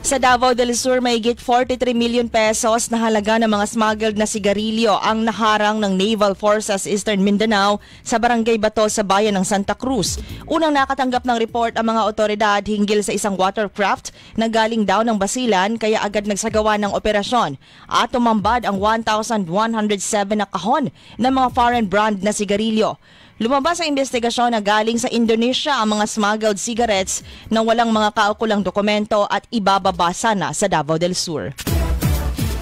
Sa Davao del Sur, mahigit 43 million pesos na halaga ng mga smuggled na sigarilyo ang naharang ng Naval Forces Eastern Mindanao sa Barangay Bato sa bayan ng Santa Cruz. Unang nakatanggap ng report ang mga otoridad hinggil sa isang watercraft na galing daw ng Basilan kaya agad nagsagawa ng operasyon at tumambad ang 1,107 na kahon ng mga foreign brand na sigarilyo. Lumabas ang investigasyon na galing sa Indonesia ang mga smuggled cigarettes na walang mga kaukulang dokumento at ibababa sana sa Davao del Sur.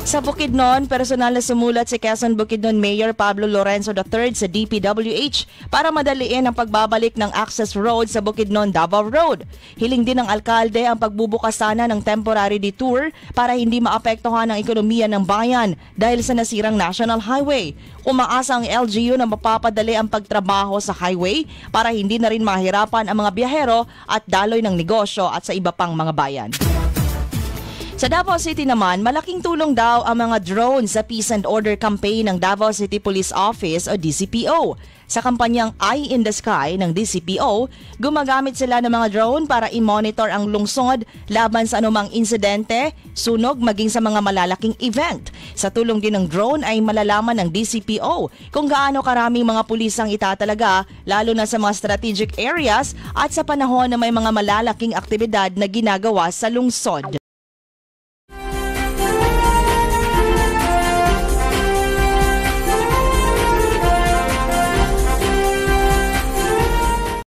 Sa Bukidnon, personal na sumulat si Quezon Bukidnon Mayor Pablo Lorenzo III sa DPWH para madaliin ang pagbabalik ng access road sa Bukidnon Davao Road. Hiling din ng alkalde ang pagbubukas sana ng temporary detour para hindi maapektuhan ang ekonomiya ng bayan dahil sa nasirang National Highway. Umaasa ang LGU na mapapadali ang pagtrabaho sa highway para hindi na rin mahirapan ang mga biyahero at daloy ng negosyo at sa iba pang mga bayan. Sa Davao City naman, malaking tulong daw ang mga drone sa Peace and Order Campaign ng Davao City Police Office o DCPO. Sa kampanyang Eye in the Sky ng DCPO, gumagamit sila ng mga drone para i-monitor ang lungsod laban sa anumang insidente, sunog maging sa mga malalaking event. Sa tulong din ng drone ay malalaman ng DCPO kung gaano karaming mga pulis ang itatalaga lalo na sa mga strategic areas at sa panahon na may mga malalaking aktibidad na ginagawa sa lungsod.